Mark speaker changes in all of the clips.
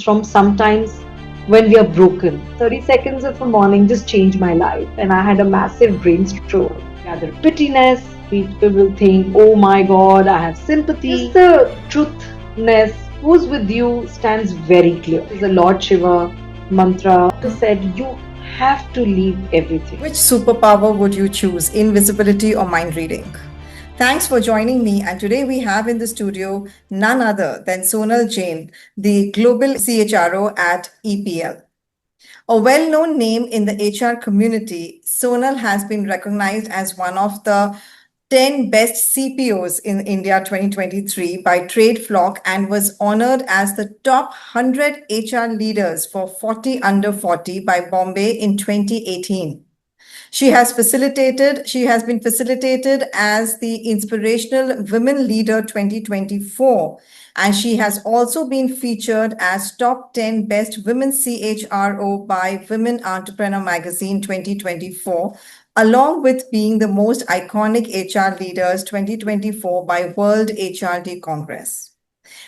Speaker 1: from sometimes when we are broken. 30 seconds of a morning just changed my life, and I had a massive brainstorm. Gather pittiness, people will think, oh my god, I have sympathy. Just the truthness, who's with you stands very clear. The Lord Shiva mantra said, you have to leave everything.
Speaker 2: Which superpower would you choose, invisibility or mind reading? Thanks for joining me. And today we have in the studio none other than Sonal Jain, the Global CHRO at EPL. A well known name in the HR community, Sonal has been recognized as one of the 10 best CPOs in India 2023 by TradeFlock and was honored as the top 100 HR leaders for 40 under 40 by Bombay in 2018. She has been facilitated as the Inspirational Women Leader 2024, and she has also been featured as top 10 best women CHRO by Women Entrepreneur Magazine 2024, along with being the most iconic HR leaders 2024 by World HRD Congress.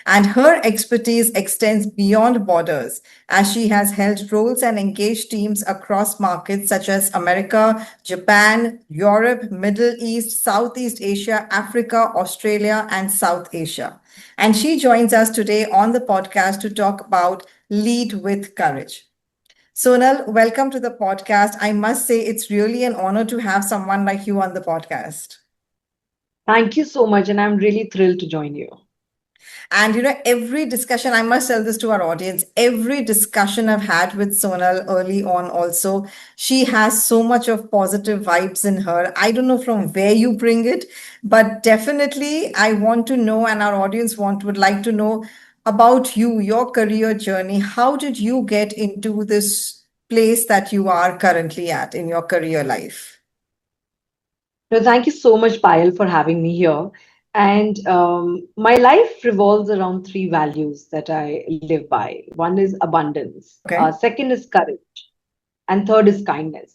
Speaker 2: And her expertise extends beyond borders as she has held roles and engaged teams across markets such as America, Japan, Europe, Middle East, Southeast Asia, Africa, Australia, and South Asia. And she joins us today on the podcast to talk about Lead with Courage. Sonal, welcome to the podcast. I must say it's really an honor to have someone like you on the podcast.
Speaker 1: Thank you so much, and I'm really thrilled to join you.
Speaker 2: And every discussion, I must tell this to our audience, every discussion I've had with Sonal early on also, she has so much of positive vibes in her. I don't know from where you bring it, but definitely I want to know, and our audience would like to know about you, your career journey. How did you get into this place that you are currently at in your career life?
Speaker 1: No, thank you so much, Payal, for having me here. And my life revolves around three values that I live by. One is abundance,
Speaker 2: Okay.
Speaker 1: second is courage, and third is kindness.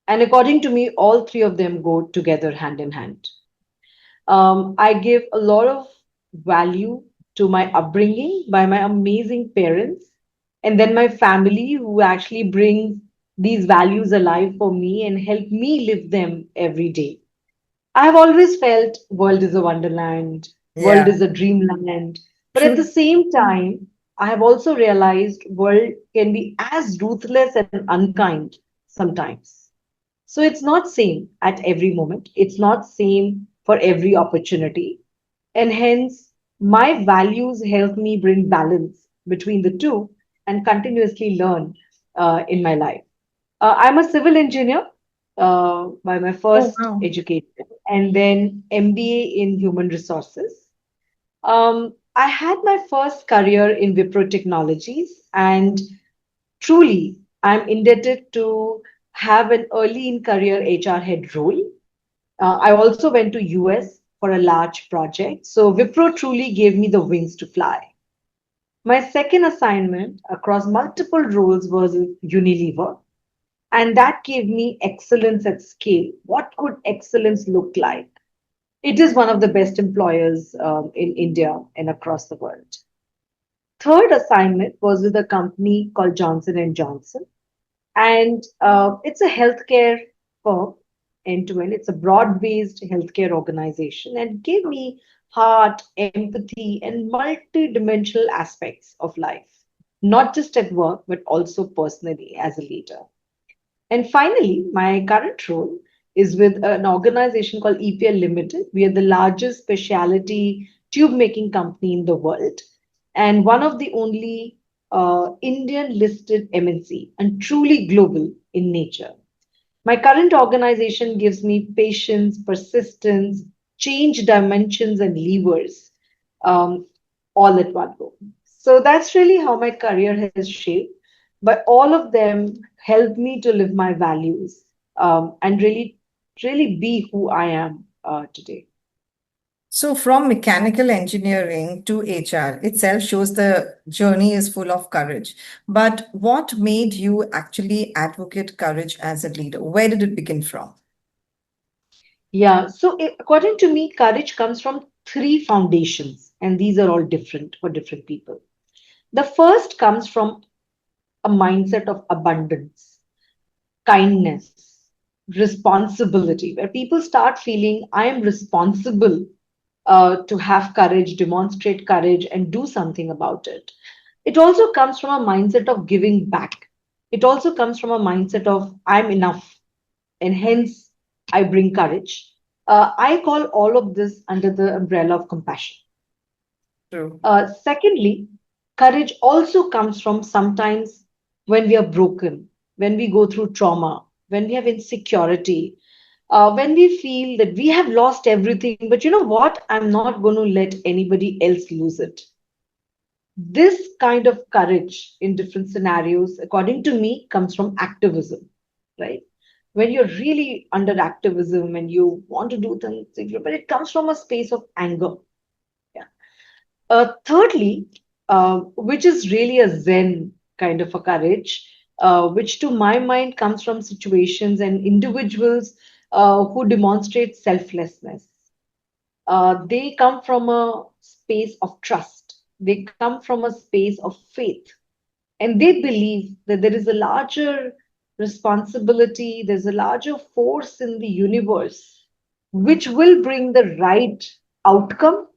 Speaker 1: And according to me, all three of them go together hand in hand. I give a lot of value to my upbringing by my amazing parents, and then my family who actually brings these values alive for me and help me live them every day. I have always felt world is a wonderland, world
Speaker 2: Yeah,
Speaker 1: is a dreamland. But at the
Speaker 2: true.
Speaker 1: same time, I have also realized world can be as ruthless and unkind sometimes. So it's not same at every moment. It's not same for every opportunity. And hence, my values help me bring balance between the two and continuously learn in my life. I'm a civil engineer by my
Speaker 2: Oh,
Speaker 1: first
Speaker 2: wow.
Speaker 1: education, and then MBA in human resources. I had my first career in Wipro Technologies, and truly, I'm indebted to have an early in career HR head role. I also went to US for a large project, so Wipro truly gave me the wings to fly. My second assignment across multiple roles was with Unilever, and that gave me excellence at scale. What could excellence look like? It is one of the best employers in India and across the world. Third assignment was with a company called Johnson and Johnson, and it's a healthcare firm end to end. It's a broad-based healthcare organization, and gave me heart, empathy, and multi-dimensional aspects of life, not just at work but also personally as a leader. And finally, my current role is with an organization called EPL Limited. We are the largest specialty tube making company in the world and one of the only Indian listed MNC and truly global in nature. My current organization gives me patience, persistence, change dimensions, and levers um, all at one go. So that's really how my career has shaped. But all of them help me to live my values and really be who I am today.
Speaker 2: So, from mechanical engineering to HR itself shows the journey is full of courage. But what made you actually advocate courage as a leader? Where did it begin from?
Speaker 1: Yeah. So, according to me, courage comes from three foundations, and these are all different for different people. The first comes from a mindset of abundance, kindness, responsibility, where people start feeling I am responsible to have courage, demonstrate courage, and do something about it. It also comes from a mindset of giving back. It also comes from a mindset of I'm enough, and hence I bring courage. I call all of this under the umbrella of compassion.
Speaker 2: True.
Speaker 1: Secondly, courage also comes from sometimes when we are broken, when we go through trauma, when we have insecurity, when we feel that we have lost everything, but you know what? I'm not going to let anybody else lose it. This kind of courage in different scenarios, according to me, comes from activism, right? When you're really under activism and you want to do things, but it comes from a space of anger. Yeah. Thirdly, which is really a Zen kind of a courage, which to my mind comes from situations and individuals who demonstrate selflessness. They come from a space of trust, they come from a space of faith, and they believe that there is a larger responsibility, there's a larger force in the universe which will bring the right outcome,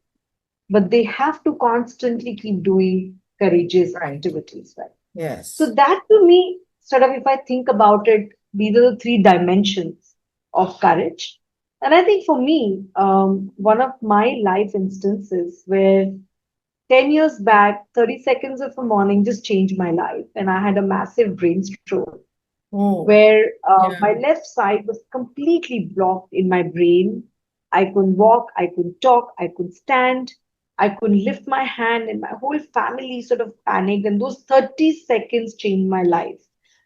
Speaker 1: but they have to constantly keep doing courageous
Speaker 2: Right.
Speaker 1: activities, right? So
Speaker 2: Yes.
Speaker 1: that to me, sort of, if I think about it, these are the three dimensions of courage. And I think for me, one of my life instances where 10 years back, 30 seconds of a morning just changed my life. And I had a massive brain stroke
Speaker 2: Oh,
Speaker 1: where my
Speaker 2: yeah.
Speaker 1: left side was completely blocked in my brain. I couldn't walk, I couldn't talk, I couldn't stand, I couldn't lift my hand, and my whole family sort of panicked. And those 30 seconds changed my life.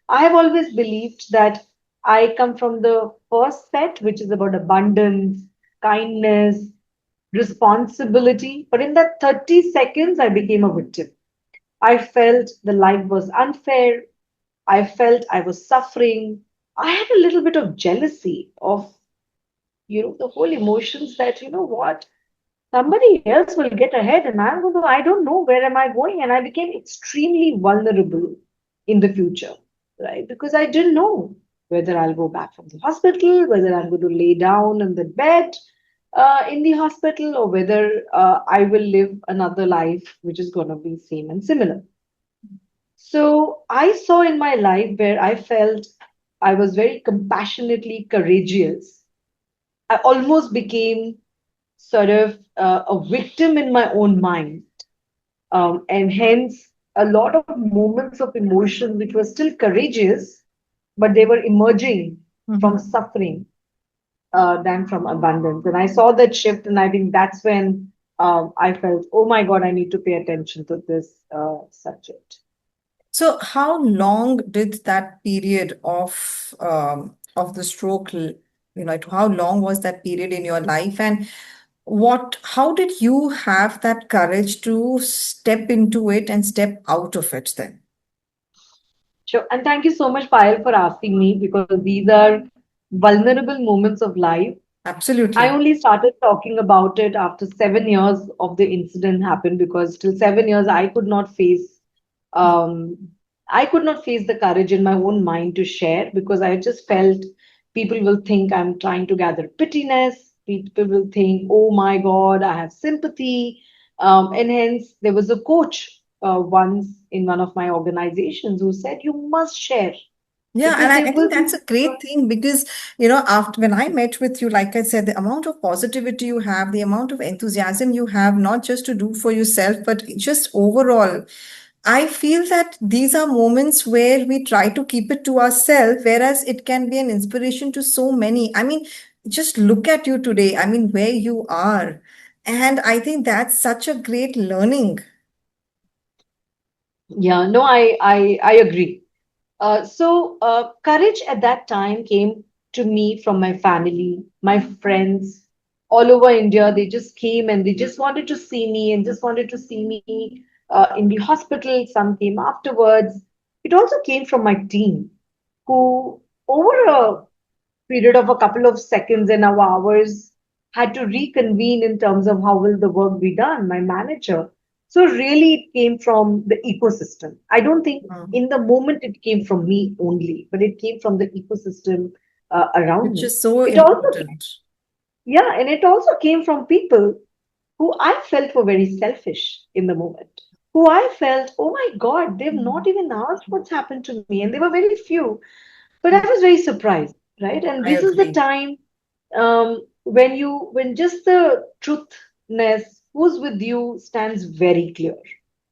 Speaker 1: I have always believed that I come from the first set, which is about abundance, kindness, responsibility. But in that 30 seconds, I became a victim. I felt the life was unfair. I felt I was suffering. I had a little bit of jealousy of, the whole emotions that, you know what, somebody else will get ahead and I don't know where am I going. And I became extremely vulnerable in the future, right? Because I didn't know whether I'll go back from the hospital, whether I'm going to lay down in the bed in the hospital, or whether I will live another life which is going to be same and similar. So I saw in my life where I felt I was very compassionately courageous. I almost became sort of a victim in my own mind. And hence, a lot of moments of emotion which were still courageous, but they were emerging from
Speaker 2: Mhm.
Speaker 1: suffering than from abundance. And I saw that shift, and I think that's when I felt, oh my God, I need to pay attention to this subject.
Speaker 2: So, how long did that period of the stroke, how long was that period in your life, and how did you have that courage to step into it and step out of it then?
Speaker 1: Sure. And thank you so much, Payal, for asking me because these are vulnerable moments of life. I
Speaker 2: Absolutely.
Speaker 1: only started talking about it after 7 years of the incident happened because till 7 years um, I could not face the courage in my own mind to share because I just felt people will think I'm trying to gather pittiness. People will think, oh my God, I have sympathy. And hence, there was a coach once in one of my organizations who said, you must share
Speaker 2: Yeah, and
Speaker 1: because
Speaker 2: I
Speaker 1: there
Speaker 2: think
Speaker 1: will be
Speaker 2: that's a great thing because, after when I met with you, like I said, the amount of positivity you have, the amount of enthusiasm you have, not just to do for yourself, but just overall. I feel that these are moments where we try to keep it to ourselves, whereas it can be an inspiration to so many. I mean, just look at you today. I mean, where you are. And I think that's such a great learning.
Speaker 1: Yeah, no, I agree. So courage at that time came to me from my family, my friends all over India. They just came and they just wanted to see me and just wanted to see me in the hospital. Some came afterwards. It also came from my team, who, over a period of a couple of seconds and hours, had to reconvene in terms of how will the work be done. My manager. So really, it came from the ecosystem. I don't think
Speaker 2: Mm.
Speaker 1: in the moment it came from me only, but it came from the ecosystem around
Speaker 2: Which
Speaker 1: me.
Speaker 2: is so
Speaker 1: It also,
Speaker 2: important.
Speaker 1: yeah, and it also came from people who I felt were very selfish in the moment, who I felt, oh my God, they've not
Speaker 2: Mm.
Speaker 1: even asked what's happened to me, and they were very few. But I was very surprised, right? And
Speaker 2: I
Speaker 1: this is the
Speaker 2: agree.
Speaker 1: time when just the truthness, who's with you, stands very clear,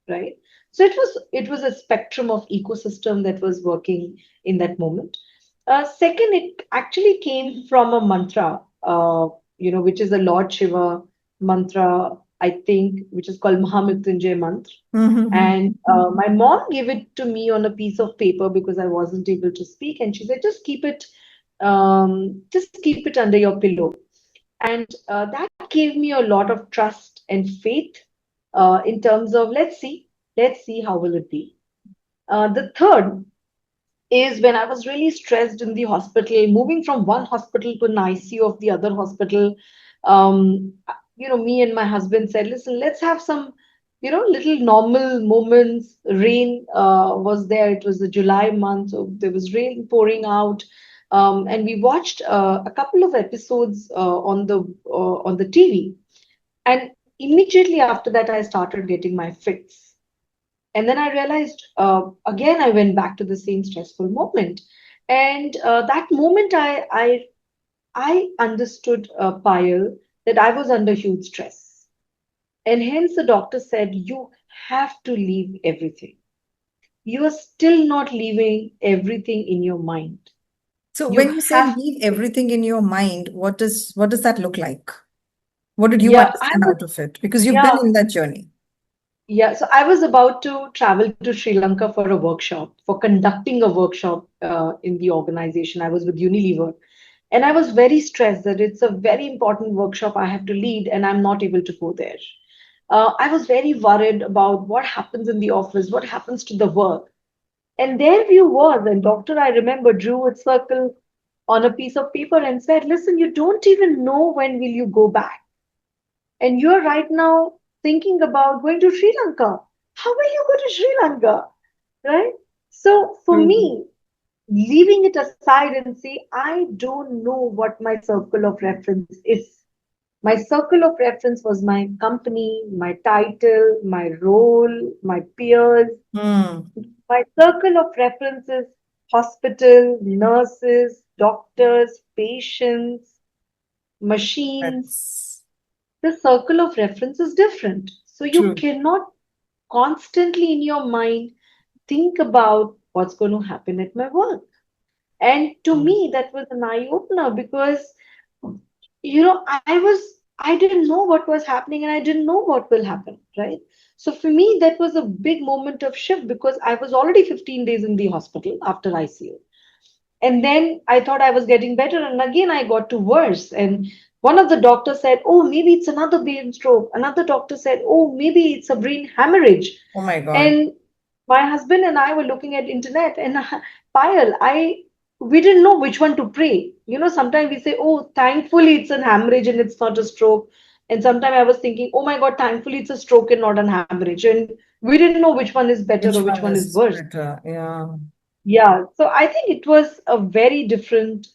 Speaker 1: right? So it was a spectrum of ecosystem that was working in that moment. Second, it actually came from a mantra, which is a Lord Shiva mantra, I think, which is called Mahamrityunjay mantra.
Speaker 2: Mm-hmm.
Speaker 1: And my mom gave it to me on a piece of paper because I wasn't able to speak, and she said, just keep it under your pillow. And that gave me a lot of trust and faith in terms of let's see how will it be. The third is when I was really stressed in the hospital, moving from one hospital to an ICU of the other hospital. Um, me and my husband said, listen, let's have some, little normal moments. Rain was there. It was the July month, so there was rain pouring out. And we watched a couple of episodes on the TV. And immediately after that, I started getting my fix. And then I realized, again, I went back to the same stressful moment. And that moment, I understood, Payal, that I was under huge stress. And hence the doctor said, you have to leave everything. You are still not leaving everything in your mind.
Speaker 2: So
Speaker 1: You
Speaker 2: when you say
Speaker 1: have,
Speaker 2: leave everything in your mind, what does that look like? What did you
Speaker 1: yeah, I
Speaker 2: understand
Speaker 1: was,
Speaker 2: out of it? Because you've been
Speaker 1: yeah,
Speaker 2: in that journey.
Speaker 1: yeah. So I was about to travel to Sri Lanka for a workshop, for conducting a workshop in the organization. I was with Unilever. And I was very stressed that it's a very important workshop I have to lead and I'm not able to go there. I was very worried about what happens in the office, what happens to the work. And there you was, and doctor, I remember, drew a circle on a piece of paper and said, listen, you don't even know when will you go back. And you're right now thinking about going to Sri Lanka. How will you go to Sri Lanka? Right? So for
Speaker 2: True.
Speaker 1: me, leaving it aside and say, I don't know what my circle of reference is. My circle of reference was my company, my title, my role, my peers.
Speaker 2: Hmm.
Speaker 1: My circle of reference is hospital, nurses, doctors, patients, machines.
Speaker 2: That's
Speaker 1: The circle of reference is different. So you
Speaker 2: true.
Speaker 1: cannot constantly in your mind think about what's going to happen at my work. And to
Speaker 2: Mm.
Speaker 1: me, that was an eye opener because, I didn't know what was happening and I didn't know what will happen, right? So for me, that was a big moment of shift because I was already 15 days in the hospital after ICU. And then I thought I was getting better, and again I got to worse. And one of the doctors said, oh, maybe it's another brain stroke. Another doctor said, oh, maybe it's a brain hemorrhage.
Speaker 2: Oh my God.
Speaker 1: And my husband and I were looking at internet, and Payal, we didn't know which one to pray. Sometimes we say, oh, thankfully it's an hemorrhage and it's not a stroke. And sometimes I was thinking, oh my God, thankfully it's a stroke and not an hemorrhage. And we didn't know which one is better or
Speaker 2: Which
Speaker 1: which
Speaker 2: one
Speaker 1: one is
Speaker 2: is
Speaker 1: worse.
Speaker 2: better? Yeah.
Speaker 1: Yeah, so I think it was a very different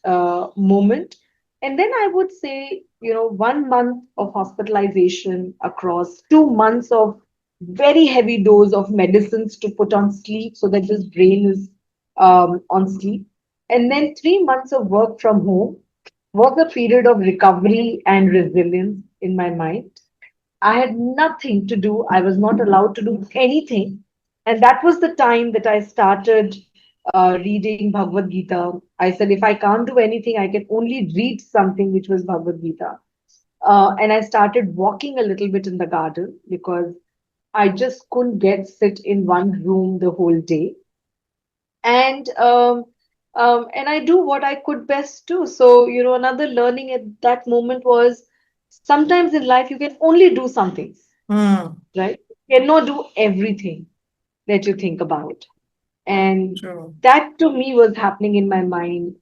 Speaker 1: moment. And then I would say, 1 month of hospitalization across 2 months of very heavy dose of medicines to put on sleep so that this brain is on sleep. And then 3 months of work from home was a period of recovery and resilience in my mind. I had nothing to do. I was not allowed to do anything. And that was the time that I started reading Bhagavad Gita. I said, if I can't do anything, I can only read something, which was Bhagavad Gita. And I started walking a little bit in the garden because I just couldn't get sit in one room the whole day. And I do what I could best do. So, another learning at that moment was sometimes in life you can only do some things,
Speaker 2: Hmm.
Speaker 1: right? You cannot do everything that you think about. And
Speaker 2: True.
Speaker 1: that to me was happening in my mind.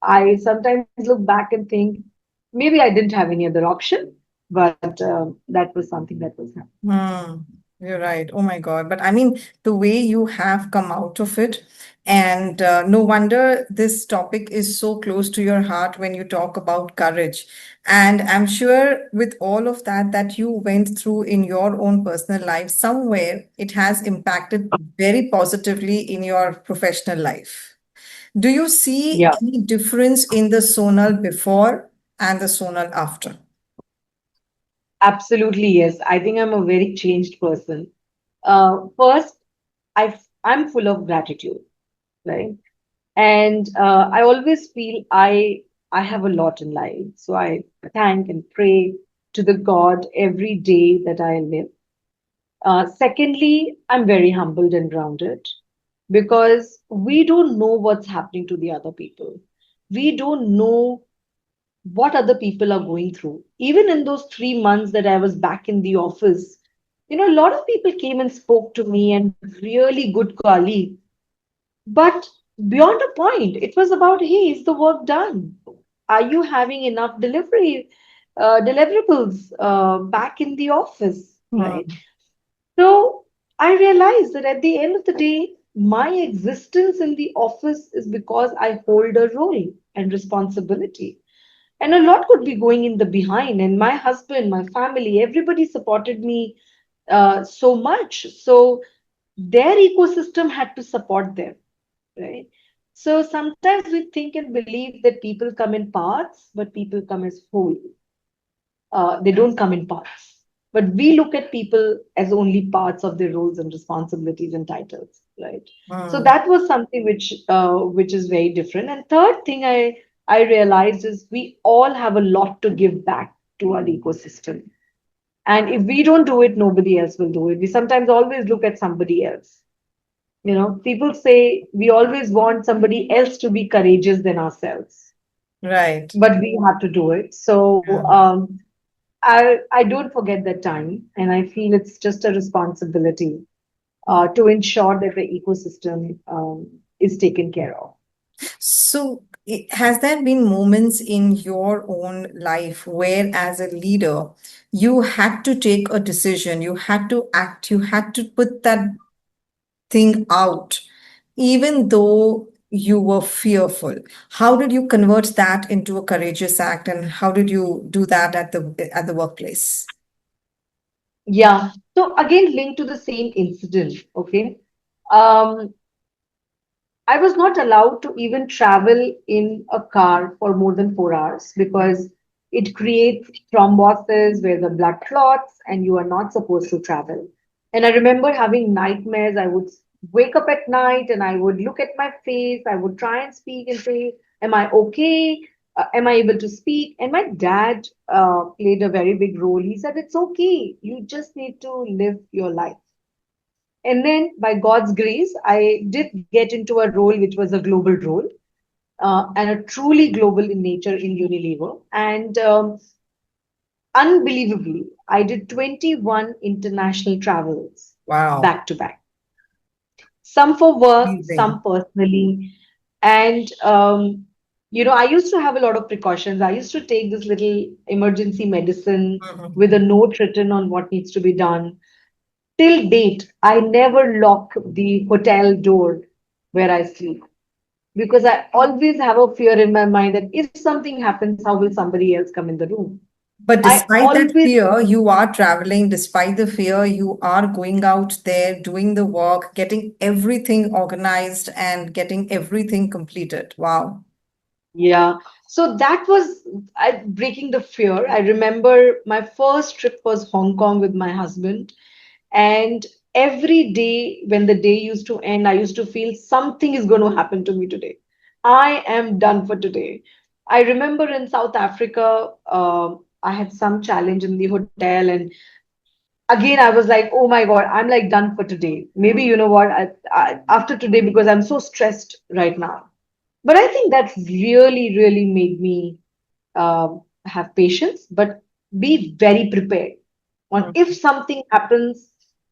Speaker 1: I sometimes look back and think maybe I didn't have any other option, but that was something that was happening.
Speaker 2: Hmm. You're right. Oh my God. But I mean, the way you have come out of it, and no wonder this topic is so close to your heart when you talk about courage. And I'm sure with all of that that you went through in your own personal life, somewhere it has impacted very positively in your professional life. Do you see
Speaker 1: Yeah,
Speaker 2: any difference in the Sonal before and the Sonal after?
Speaker 1: absolutely. Yes. I think I'm a very changed person. First, I'm full of gratitude, right? And I always feel I have a lot in life. So I thank and pray to the God every day that I live. Secondly, I'm very humbled and grounded because we don't know what's happening to the other people. We don't know what other people are going through. Even in those 3 months that I was back in the office, a lot of people came and spoke to me and really good colleagues. But beyond a point, it was about, hey, is the work done? Are you having enough deliverables back in the office, right?
Speaker 2: Hmm.
Speaker 1: So I realized that at the end of the day, my existence in the office is because I hold a role and responsibility. And a lot could be going in the behind. And my husband, my family, everybody supported me so much. So their ecosystem had to support them, right? So sometimes we think and believe that people come in parts, but people come as whole. They don't come in parts. But we look at people as only parts of their roles and responsibilities and titles, right? So
Speaker 2: Hmm.
Speaker 1: that was something which is very different. And third thing I realized is we all have a lot to give back to our ecosystem. And if we don't do it, nobody else will do it. We sometimes always look at somebody else. People say we always want somebody else to be courageous than ourselves,
Speaker 2: Right.
Speaker 1: but we have to do it. So
Speaker 2: Yeah.
Speaker 1: I don't forget that time, and I feel it's just a responsibility to ensure that the ecosystem is taken care of.
Speaker 2: So, has there been moments in your own life where, as a leader, you had to take a decision, you had to act, you had to put that thing out, even though you were fearful? How did you convert that into a courageous act, and how did you do that at the workplace?
Speaker 1: Yeah. So again, linked to the same incident. Okay. Um, I was not allowed to even travel in a car for more than 4 hours because it creates thrombosis where the blood clots and you are not supposed to travel. And I remember having nightmares. I would wake up at night and I would look at my face. I would try and speak and say, am I okay? Am I able to speak? And my dad played a very big role. He said, it's okay. You just need to live your life. And then, by God's grace, I did get into a role which was a global role and a truly global in nature in Unilever. And unbelievably, I did 21 international travels
Speaker 2: Wow.
Speaker 1: back to back, some for work,
Speaker 2: Amazing.
Speaker 1: some personally. And, I used to have a lot of precautions. I used to take this little emergency medicine with a
Speaker 2: Mhm.
Speaker 1: note written on what needs to be done. Till date, I never lock the hotel door where I sleep because I always have a fear in my mind that if something happens, how will somebody else come in the room?
Speaker 2: But
Speaker 1: I
Speaker 2: despite that
Speaker 1: always,
Speaker 2: fear, you are traveling. Despite the fear, you are going out there, doing the work, getting everything organized, and getting everything completed. Wow.
Speaker 1: yeah. So that was breaking the fear. I remember my first trip was Hong Kong with my husband. And every day, when the day used to end, I used to feel something is going to happen to me today. I am done for today. I remember in South Africa, I had some challenge in the hotel, and again, I was like, oh my God, I'm like done for today. Maybe you know what, after today, because I'm so stressed right now. But I think that really, really made me have patience, but be very prepared on if
Speaker 2: Mhm.
Speaker 1: something happens,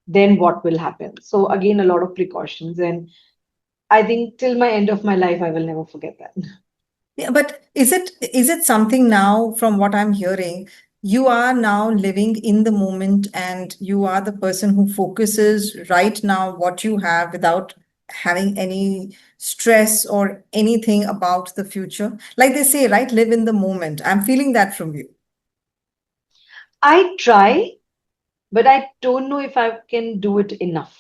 Speaker 1: then what will happen. So again, a lot of precautions, and I think till my end of my life, I will never forget that.
Speaker 2: Yeah, but is it something now from what I'm hearing? you are now living in the moment and you are the person who focuses right now what you have without having any stress or anything about the future. Like they say, right? Live in the moment. I'm feeling that from you.
Speaker 1: I try, but I don't know if I can do it enough.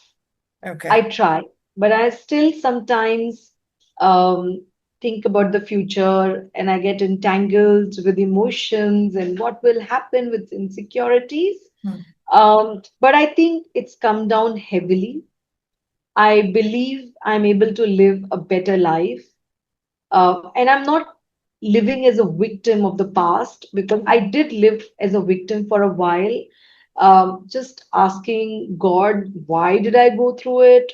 Speaker 1: I
Speaker 2: Okay.
Speaker 1: try, but I still sometimes um, think about the future and I get entangled with emotions and what will happen with insecurities.
Speaker 2: Hmm.
Speaker 1: But I think it's come down heavily. I believe I'm able to live a better life. And I'm not living as a victim of the past because I did live as a victim for a while, just asking God, why did I go through it?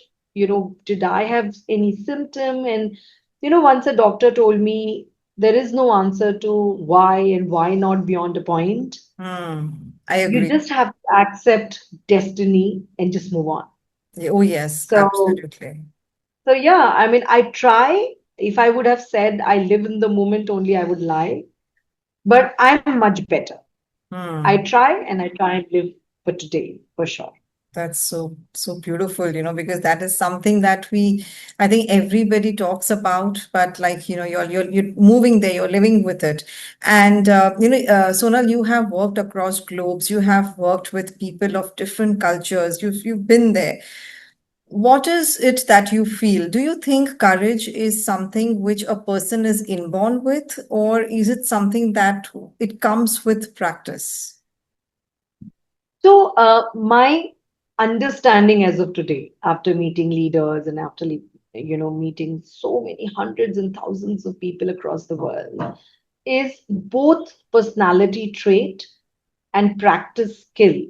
Speaker 1: Did I have any symptom? And, once a doctor told me there is no answer to why and why not beyond a point.
Speaker 2: I
Speaker 1: You
Speaker 2: agree.
Speaker 1: just have to accept destiny and just move on.
Speaker 2: Oh, yes,
Speaker 1: So,
Speaker 2: absolutely.
Speaker 1: so yeah, I mean, I try. If I would have said I live in the moment only, I would lie. But I'm much better. I
Speaker 2: Hmm.
Speaker 1: try and I try and live for today, for sure.
Speaker 2: That's so beautiful, because that is something that I think everybody talks about, but like, you're moving there, you're living with it. And Sonal, you have worked across globes, you have worked with people of different cultures, you've been there. What is it that you feel? Do you think courage is something which a person is inborn with, or is it something that it comes with practice?
Speaker 1: So, my understanding as of today, after meeting leaders and after, meeting so many hundreds and thousands of people across the world, is both personality trait and practice skill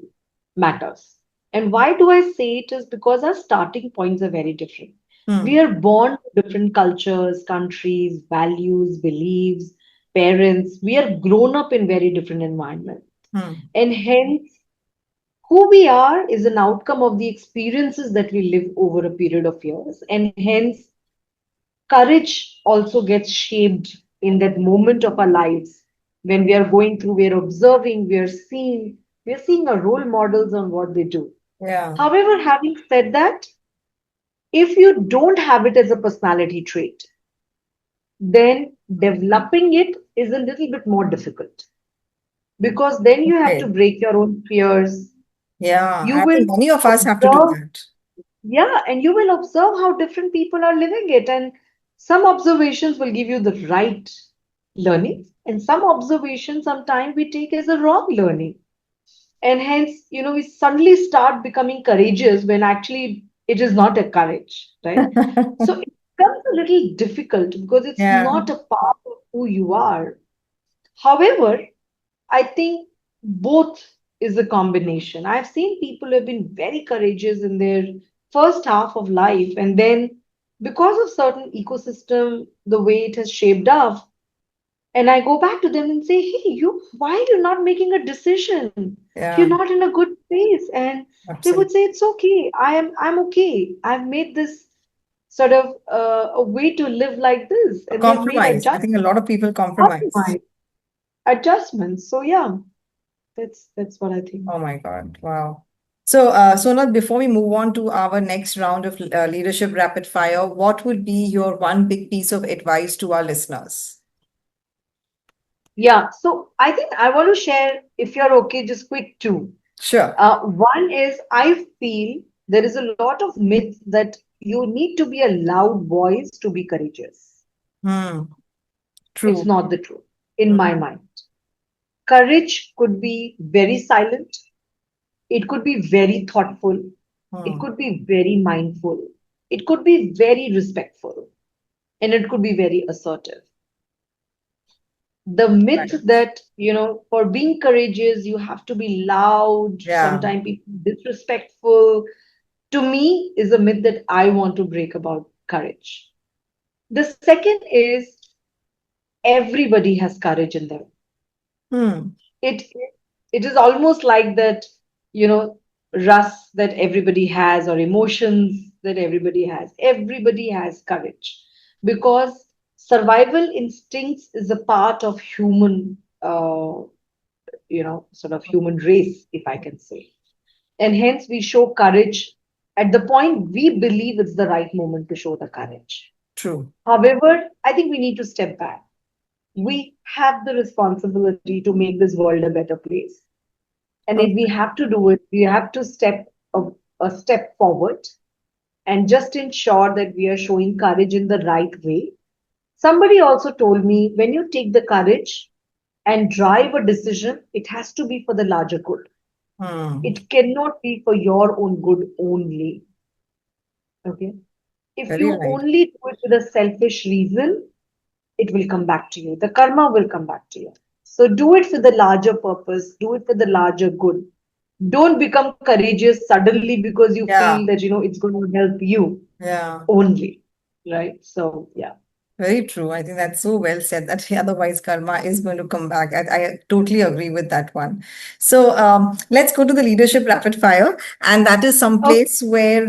Speaker 1: matters. And why do I say it is because our starting points are very different. We
Speaker 2: Hmm.
Speaker 1: are born to different cultures, countries, values, beliefs, parents. We are grown up in very different environments.
Speaker 2: Hmm.
Speaker 1: And hence, who we are is an outcome of the experiences that we live over a period of years. And hence, courage also gets shaped in that moment of our lives when we are going through, we are observing, we are seeing our role models on what they do.
Speaker 2: Yeah.
Speaker 1: However, having said that, if you don't have it as a personality trait, then developing it is a little bit more difficult because then you have to
Speaker 2: Okay.
Speaker 1: break your own fears.
Speaker 2: Yeah,
Speaker 1: You
Speaker 2: I
Speaker 1: will
Speaker 2: think many of us have to do
Speaker 1: observe,
Speaker 2: that.
Speaker 1: yeah, and you will observe how different people are living it. And some observations will give you the right learning, and some observations sometimes we take as a wrong learning. And hence, we suddenly start becoming courageous when actually it is not a courage, right? So it becomes a little difficult because it's
Speaker 2: Yeah.
Speaker 1: not a part of who you are. However, I think both is a combination. I've seen people who have been very courageous in their first half of life, and then because of certain ecosystem, the way it has shaped up, and I go back to them and say, hey, why are you not making a decision? You're
Speaker 2: Yeah,
Speaker 1: not in a good space. And they would
Speaker 2: absolutely.
Speaker 1: say, it's okay. I'm okay. I've made this sort of a way to live like this.
Speaker 2: A
Speaker 1: And they've made
Speaker 2: compromise. I think a lot of people compromise.
Speaker 1: compromise, adjustments. So yeah, that's what I think.
Speaker 2: Oh my God. Wow. So, Sonal, before we move on to our next round of leadership rapid fire, what would be your one big piece of advice to our listeners?
Speaker 1: Yeah, so I think I want to share, if you're okay, just quick two.
Speaker 2: Sure.
Speaker 1: One is I feel there is a lot of myth that you need to be a loud voice to be courageous.
Speaker 2: Hmm.
Speaker 1: It's
Speaker 2: True.
Speaker 1: not the truth, in
Speaker 2: Hmm.
Speaker 1: my mind. Courage could be very silent, it could be very thoughtful, it
Speaker 2: Hmm.
Speaker 1: could be very mindful, it could be very respectful, and it could be very assertive. The myth
Speaker 2: Right.
Speaker 1: that, for being courageous, you have to be loud,
Speaker 2: Yeah.
Speaker 1: sometimes disrespectful, to me is a myth that I want to break about courage. The second is everybody has courage in them.
Speaker 2: Hmm.
Speaker 1: It it is almost like that, you know, rust that everybody has or emotions that everybody has. Everybody has courage because survival instincts is a part of human sort of human race, if I can say. And hence we show courage at the point we believe it's the right moment to show the courage.
Speaker 2: True.
Speaker 1: However, I think we need to step back. We have the responsibility to make this world a better place. And if we have to do it, we have to step a step forward and just ensure that we are showing courage in the right way. Somebody also told me when you take the courage and drive a decision, it has to be for the larger good.
Speaker 2: Hmm.
Speaker 1: It cannot be for your own good only. Okay. If
Speaker 2: Very
Speaker 1: you
Speaker 2: right.
Speaker 1: only do it with a selfish reason, it will come back to you. The karma will come back to you. So do it for the larger purpose, do it for the larger good. Don't become courageous suddenly because you feel
Speaker 2: Yeah.
Speaker 1: that it's going to help you
Speaker 2: Yeah.
Speaker 1: only. Right? So yeah.
Speaker 2: Very true. I think that's so well said that otherwise karma is going to come back. I totally agree with that one. So let's go to the leadership rapid fire. And that is some
Speaker 1: Okay.
Speaker 2: place where,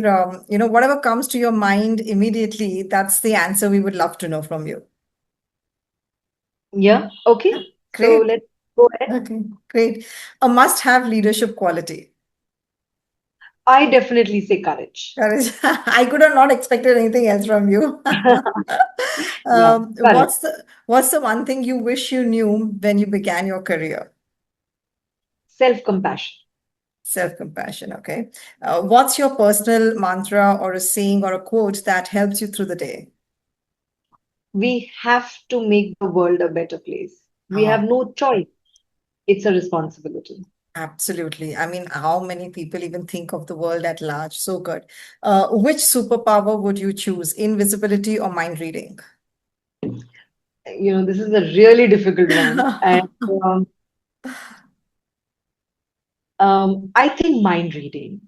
Speaker 2: whatever comes to your mind immediately, that's the answer we would love to know from you.
Speaker 1: Yeah. Okay. So
Speaker 2: Great.
Speaker 1: let's go ahead.
Speaker 2: Okay. Great. A must-have leadership quality.
Speaker 1: I definitely say courage.
Speaker 2: Courage. I could have not expected anything else from you.
Speaker 1: Yeah, courage.
Speaker 2: What's the one thing you wish you knew when you began your career?
Speaker 1: Self-compassion.
Speaker 2: Self-compassion, okay. What's your personal mantra or a saying or a quote that helps you through the day?
Speaker 1: We have to make the world a better place. We
Speaker 2: Ah,
Speaker 1: have no choice. It's a responsibility.
Speaker 2: absolutely. I mean, how many people even think of the world at large? So good. Which superpower would you choose? Invisibility or mind reading?
Speaker 1: This is a really difficult one. And um, I think mind reading.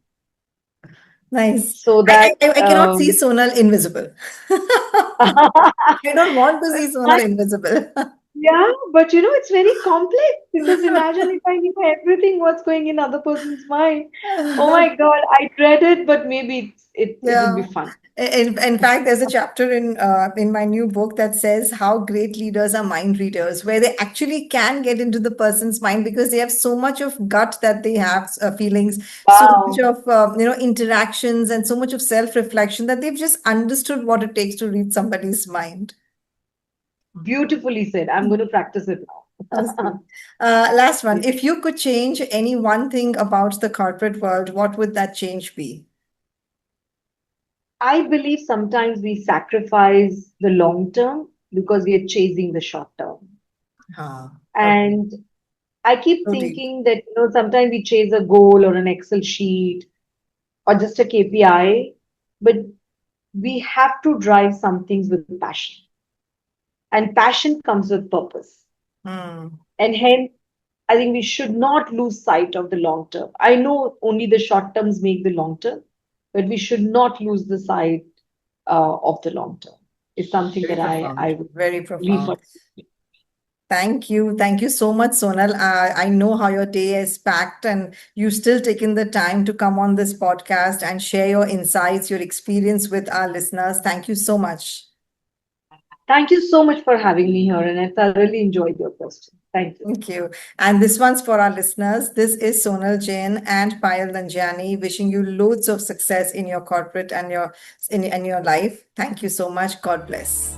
Speaker 2: Nice.
Speaker 1: So
Speaker 2: I,
Speaker 1: that,
Speaker 2: I, I cannot see Sonal invisible. I don't want to see Sonal invisible.
Speaker 1: yeah, but it's very complex because imagine if I knew everything what's going in other person's mind. Oh my God, I dread it, but maybe it would be
Speaker 2: Yeah.
Speaker 1: fun.
Speaker 2: In fact, there's a chapter in my new book that says how great leaders are mind readers, where they actually can get into the person's mind because they have so much of gut that they have feelings, so much
Speaker 1: Wow,
Speaker 2: of interactions, and so much of self-reflection that they've just understood what it takes to read somebody's mind.
Speaker 1: beautifully said. I'm going to practice it
Speaker 2: Okay.
Speaker 1: now.
Speaker 2: Last one. If you could change any one thing about the corporate world, what would that change be?
Speaker 1: I believe sometimes we sacrifice the long term because we are chasing the short term.
Speaker 2: Okay.
Speaker 1: And I keep
Speaker 2: So deep.
Speaker 1: thinking that, sometimes we chase a goal or an Excel sheet or just a KPI, but we have to drive some things with passion. And passion comes with purpose.
Speaker 2: Hmm.
Speaker 1: And hence, I think we should not lose sight of the long term. I know only the short terms make the long term, but we should not lose the sight of the long term. It's something
Speaker 2: Very
Speaker 1: that I
Speaker 2: profound.
Speaker 1: would
Speaker 2: Very
Speaker 1: leave
Speaker 2: profound.
Speaker 1: for.
Speaker 2: Thank you. Thank you so much, Sonal. I know how your day is packed, and you've still taken the time to come on this podcast and share your insights, your experience with our listeners. Thank you so much.
Speaker 1: Thank you so much for having me here, and I thoroughly enjoyed your question. Thank you.
Speaker 2: Thank you. And this one's for our listeners. This is Sonal Jain and Payal Nanjiani wishing you loads of success in your corporate and in your life. Thank you so much. God bless.